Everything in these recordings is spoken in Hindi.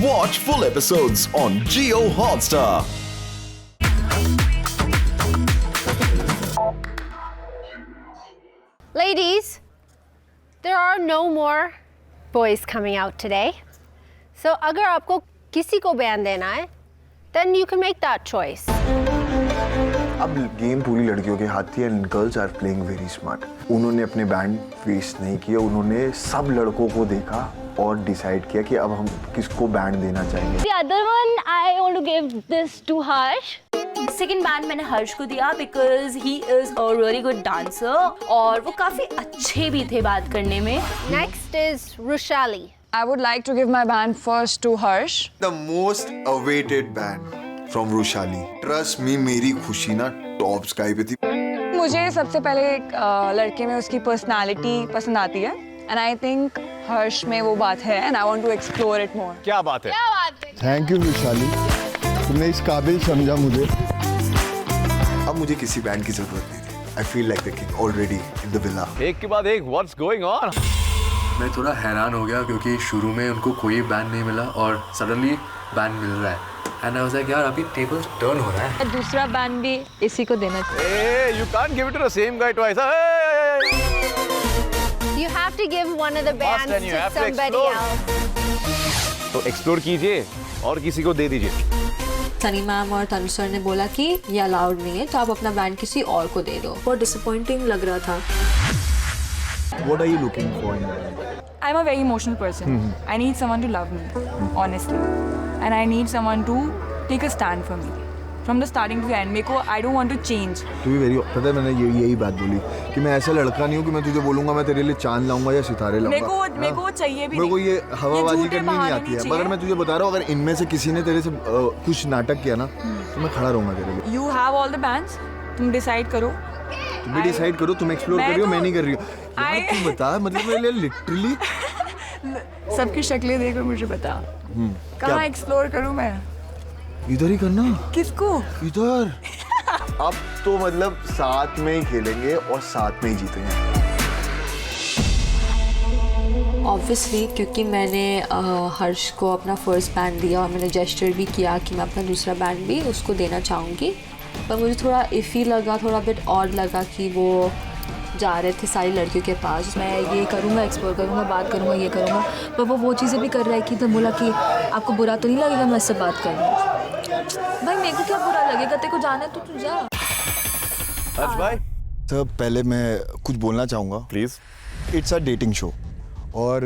Watch full episodes on Jio Hotstar. Ladies, there are no more boys coming out today. So अगर आपको किसी को बयान देना है, then you can make that choice. अब गेम पूरी लड़कियों के हाथ थी and girls are playing very smart. उन्होंने अपने बैंड वेस्ट नहीं किए, उन्होंने सब लड़कों को देखा और डिसाइड किया कि अब हम किसको बैंड देना चाहेंगे. The other one I want to give this to Harsh. Second band मैंने हर्ष को दिया because he is a really good dancer और वो काफी अच्छे भी थे बात करने में. Next is Rushali. I would like to give my band first to Harsh. The most awaited band from Rushali. Trust me, मेरी खुशी ना टॉप स्काई पे थी. मुझे सबसे पहले एक लड़के में उसकी पर्सनालिटी पसंद आती है and I think हर्ष में वो बात है and I want to explore it more. क्या बात है? थैंक यू विशाली, तुमने इस काबिल समझा मुझे. अब मुझे किसी बैंड की जरूरत नहीं थी. I feel like the king already in the villa. एक के बाद एक व्हाट्स गोइंग ऑन. मैं थोड़ा हैरान हो गया क्योंकि शुरू में उनको कोई बैंड नहीं मिला और सडनली बैंड मिल रहा है. एंड आई वाज लाइक यार अभी टेबल टर्न हो रहा है. दूसरा बैंड भी इसी को देना चाहिए. Hey, you can't give it to the same guy twice. You have to give one of the bands and you to have to somebody explore. else. तो एक्सप्लोर कीजिए और किसी को दे दीजिए. सनी मैम और तनु सर ने बोला कि ये अलाउड नहीं है तो आप अपना बैंड किसी और को दे दो. बहुत डिसअपॉइंटिंग लग रहा था. What are you looking for in a band? I'm a very emotional person. I need someone to love me, honestly. And I need someone to take a stand for me. From the starting to the end. मेरे को I don't want to change. तू भी वेरी, पता है मैंने यही बात बोली कि मैं ऐसा लड़का नहीं हूँ कि मैं तुझे बोलूंगा मैं तेरे लिए चांद लाऊंगा या सितारे लाऊंगा. मेरे को चाहिए भी मेरे को ये हवाबाजी झूठे करनी नहीं बहाने आती है. नहीं मगर मैं तुझे बता रहा हूँ अगर इनमें से किसी ने तेरे से कुछ नाटक किया ना तो मैं खड़ा रहूंगा तेरे लिए. You have all the bands. तुम डिसाइड करो. तुम भी डिसाइड करो. तुम एक्सप्लोर कर रही हो, मैं नहीं कर रही हूँ. तू बता, मतलब मेरे लिए लिटरली सबकी शक्लें देखकर मुझे बता. कहाँ एक्सप्लोर करूँ मैं? इधर ही करना. किसको? इधर. अब तो मतलब साथ में ही खेलेंगे और साथ में ही जीतेंगे. ऑब्वियसली क्योंकि मैंने हर्ष को अपना फर्स्ट बैंड दिया और मैंने जेस्चर भी किया कि मैं अपना दूसरा बैंड भी उसको देना चाहूँगी. पर मुझे थोड़ा इफ़ी लगा, थोड़ा बिट ऑड लगा कि वो जा रहे थे सारी लड़कियों के पास. मैं ये करूँगा, एक्सप्लोर करूँगा, बात करूँगा, ये करूँगा, पर वो चीज़ें भी कर रहा है कि तो बोला कि आपको बुरा तो नहीं लगेगा मैं इससे बात करूँ. भाई मेरे को क्या बुरा लगेगा, तेरे को जाना है तो तू जा. हर्ष भाई, तो पहले मैं कुछ बोलना चाहूँगा. Please. It's a dating show और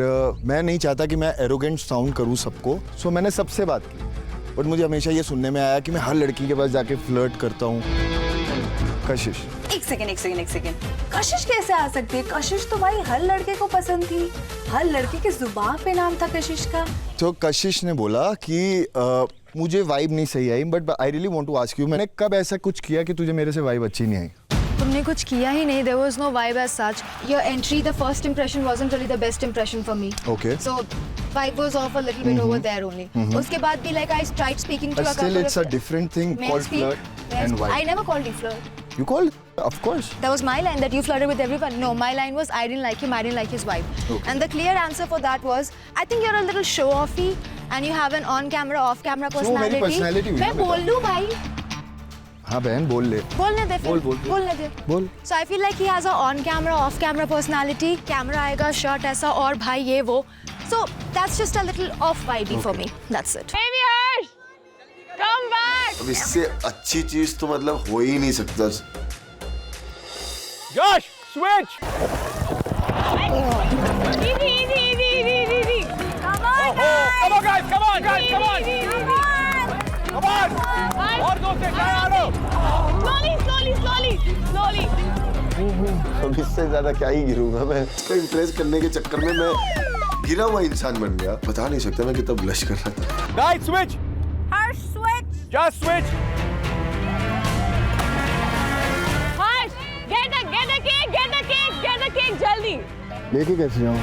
मैं नहीं चाहता कि मैं एरोगेंट साउंड करूँ सबको. सो मैंने सबसे बात की बट मुझे हमेशा ये सुनने में आया कि मैं हर लड़की के पास जाके फ्लर्ट करता हूँ. कशिश, एक सेकेंड. कशिश कैसे आ सकती है? कशिश तो भाई हर लड़के को पसंद थी. हर लड़के के जुबान पे नाम था कशिश का. तो कशिश ने बोला कि मुझे वाइब नहीं सही आई but I really want to ask you, मैंने कब ऐसा कुछ किया कि तुझे मेरे से वाइब अच्छी नहीं आई? तुमने कुछ किया ही नहीं. There was no vibe as such. Your entry, the first impression wasn't really the best impression for me. Okay. So vibe was off a little bit over there only. उसके बाद भी like I tried speaking to But a still couple it's a different thing called flirt and vibe. I never called you flirt. You called? Of course. That was my line that you flirted with everyone. No, my line was I didn't like him, I didn't like his vibe. Okay. And the clear answer for that was I think you're a little show-offy and you have an on-camera, off-camera personality. मेरी personality हुई ना मैं बोल लूँ भाई. हाँ बहन बोल ले. बोलने दे फिर. बोलने दे. बोल. So I feel like he has a on-camera, off-camera personality. Camera आएगा, शर्ट ऐसा और भाई ये वो. So that's just a little off vibey for me. That's it. Baby Harsh, come back. अब इससे अच्छी चीज तो मतलब हो ही नहीं सकता. Josh, switch. Easy. Come on, guys. Come on. और दो से आलो. Slowly. अब इससे ज्यादा क्या ही गिरूंगा मैं. इसको इम्प्रेस करने के चक्कर में मैं गिरा हुआ इंसान बन गया. बता नहीं सकता मैं कितना ब्लश कर रहा था. Guys, switch. Harsh, switch. Just switch. Harsh, get the cake, जल्दी. लेके कैसे जाऊँ?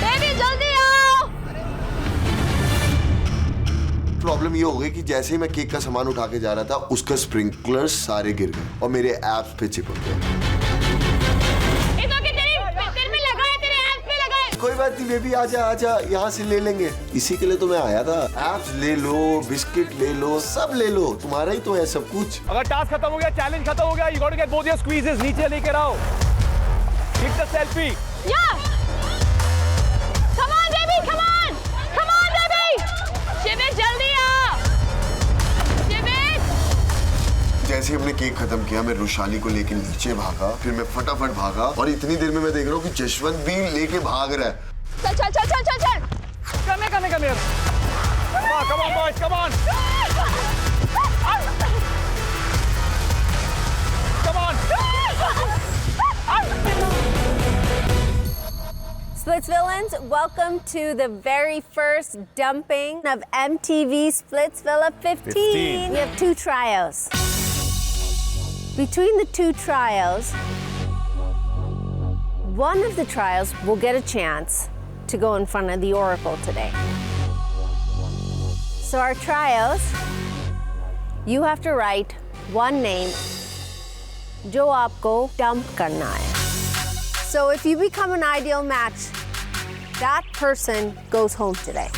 Baby, जल्दी आओ. प्रॉब्लम ये हो गई कि जैसे ही मैं केक का सामान उठा के जा रहा था उसका स्प्रिंकलर्स सारे गिर गए और मेरे एप्स पे चिपक गए. तेरे में लगा है, तेरे एप्स पे लगा है. कोई बात नहीं बेबी, आजा आजा, यहाँ से ले लेंगे। इसी के लिए तो मैं आया था। एप्स ले लो, बिस्किट ले लो, सब ले लो, तुम्हारा ही तो है सब कुछ। अगर टास्क खत्म हो गया, चैलेंज खत्म हो गया, you got to get both your squeezes, नीचे लेकर आओ। Hit the selfie. Yeah. Come on, baby, come on. Come on, baby. शिविर जल्दी आ। शिविर। जैसे हमने केक खत्म किया, मैं रुशाली को लेके नीचे भागा, फिर मैं फटाफट भागा और इतनी देर में मैं देख रहा हूँ कि जशवंत भी लेके भाग रहा है। चल चल चल चल चल चल। Come here. Come on, boys, come on. Come on. Splitsvillans, welcome to the very first dumping of MTV Splitsvilla 15. We have 2 trios. Between the 2 trios, one of the trios will get a chance to go in front of the Oracle today. So our trios, you have to write one name जो आपको dump करना है. So if you become an ideal match, that person goes home today.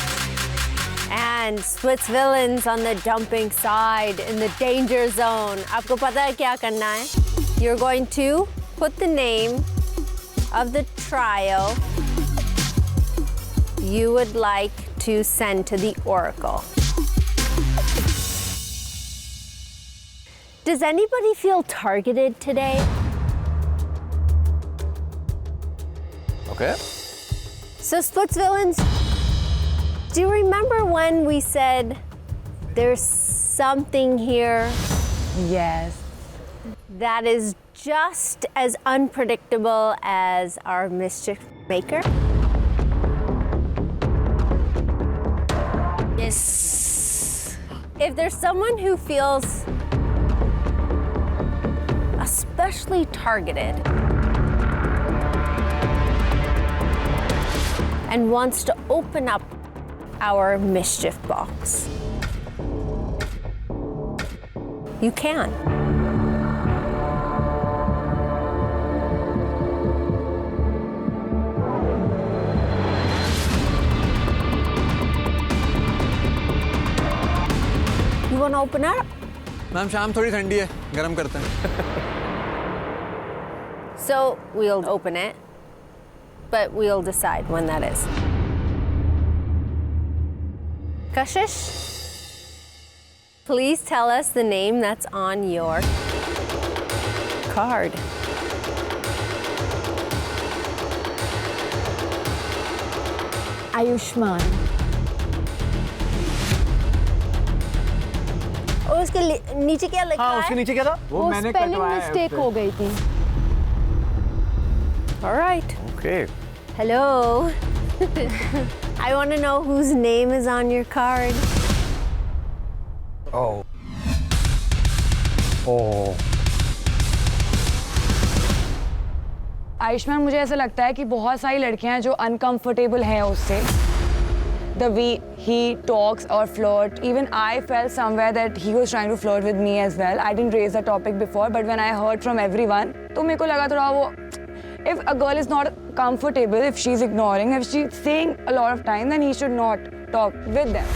And Splitsvillans on the dumping side in the danger zone. आपको पता है क्या करना है? You're going to put the name of the trio you would like to send to the Oracle. Does anybody feel targeted today? Okay. So Splitsvillans, do you remember when we said there's something here? Yes. That is just as unpredictable as our mischief maker? Yes. If there's someone who feels especially targeted and wants to open up our mischief box, you can. You want to open up? Ma'am शाम थोड़ी ठंडी है, गरम करते हैं। So we'll open it, but we'll decide when that is. Kashish, please tell us the name that's on your card. Ayushman. और उसके नीचे क्या लिखा हाँ, है? उसके नीचे क्या था? वो मैंने कटवाया है मिस्टेक हो गई थी. All right. Okay. Hello. I want to know whose name is on your card. Oh. Oh. Ayushman, मुझे ऐसा लगता है कि बहुत सारी लड़कियां जो अनकंफर्टेबल हैं उससे, the way he talks or flirt. Even I felt somewhere that he was trying to flirt with me as well. I didn't raise the topic before, but when I heard from everyone, तो मेरे को लगा थोड़ा वो, if a girl is not comfortable, if she's ignoring, if she's saying a lot of time, then he should not talk with them.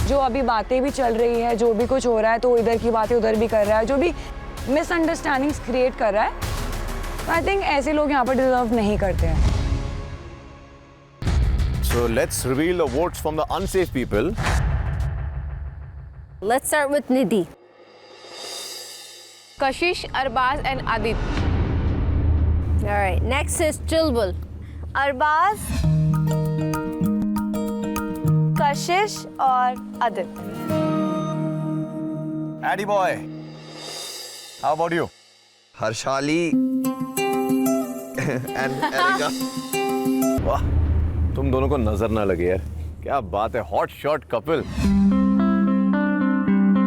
जो अभी बातें भी चल रही है, जो भी कुछ हो रहा है, तो इधर की बातें उधर भी कर रहा है, जो भी misunderstandings create कर रहा है, I think ऐसे लोग यहाँ पर deserve नहीं करते हैं. So let's reveal the votes from the unsafe people. Let's start with Nidhi. Kashish, Arbaz and Adit. All right. Next is Chulbul. Arbaaz, कशिश और Aadit. Addy boy. How about you? Harshali and Erica. वाह, तुम दोनों को नजर ना लगे यार. क्या बात है, हॉट शॉट कपल.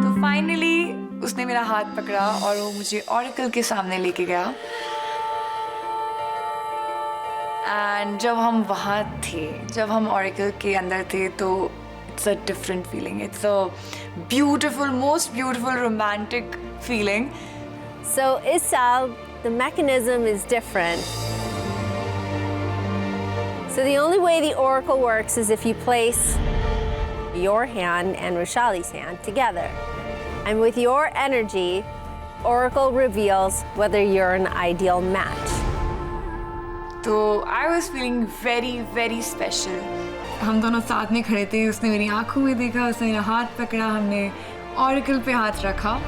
तो फाइनली उसने मेरा हाथ पकड़ा और वो मुझे ऑरेकल के सामने लेके गया. एंड जब हम वहाँ थे, जब हम ऑरेकल के अंदर थे, तो it's a different feeling. It's a beautiful, most beautiful romantic feeling. So Isal, the mechanism is different. So the only way the oracle works is if you place your hand and Rushali's hand together. And with your energy, oracle reveals whether you're an ideal match. तो I was feeling very very special. हम दोनों साथ में खड़े थे, उसने मेरी आंखों में देखा, उसने मेरा हाथ पकड़ा, हमने ऑरेकल पे हाथ रखा.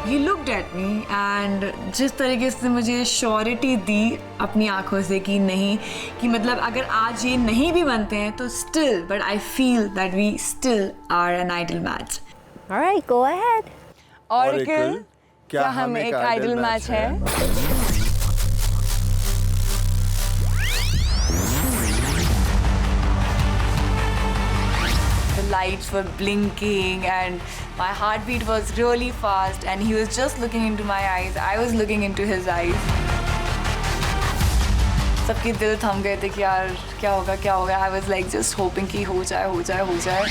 He looked at me and जिस तरीके से मुझे श्योरिटी दी अपनी आंखों से कि नहीं, कि मतलब अगर आज ये नहीं भी बनते हैं तो still, but I feel that we still are an ideal match. All right, go ahead. Oracle, क्या हम एक आइडल मैच है? The lights were blinking and my heartbeat was really fast and he was just looking into my eyes. I was looking into his eyes. सबके दिल थम गए थे कि यार क्या होगा क्या होगा. I was like just hoping कि हो जाए हो जाए हो जाए.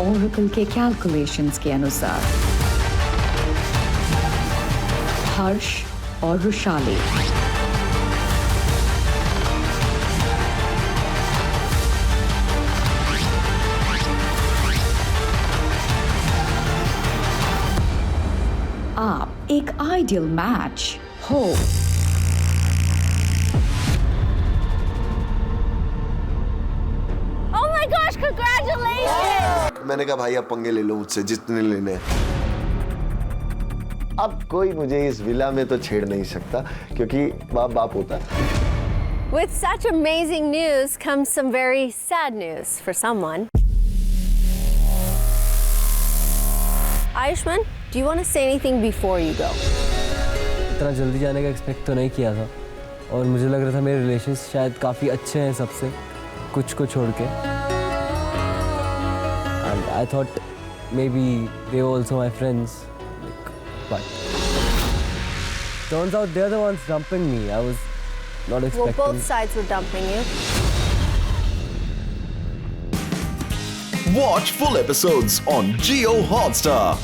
Oracle के कैलकुलेशंस के अनुसार हर्ष और रुशाली आप एक आइडियल मैच हो. Oh my gosh, congratulations! मैंने कहा भाई अब पंगे ले लो मुझसे जितने लेने हैं. अब कोई मुझे इस विला में तो छेड़ नहीं सकता क्योंकि बाप बाप होता है. With such amazing news comes some very sad news for someone. Ayushman, do you want to say anything before you go? इतना जल्दी जाने का एक्सपेक्ट तो नहीं किया था और मुझे लग रहा था मेरे रिलेशंस शायद काफ़ी अच्छे हैं सबसे, कुछ को छोड़ के. And I thought maybe they were also my friends, but turns out they're the ones dumping me. I was not expecting. Well, both sides were dumping you. Watch full episodes on Jio Hotstar.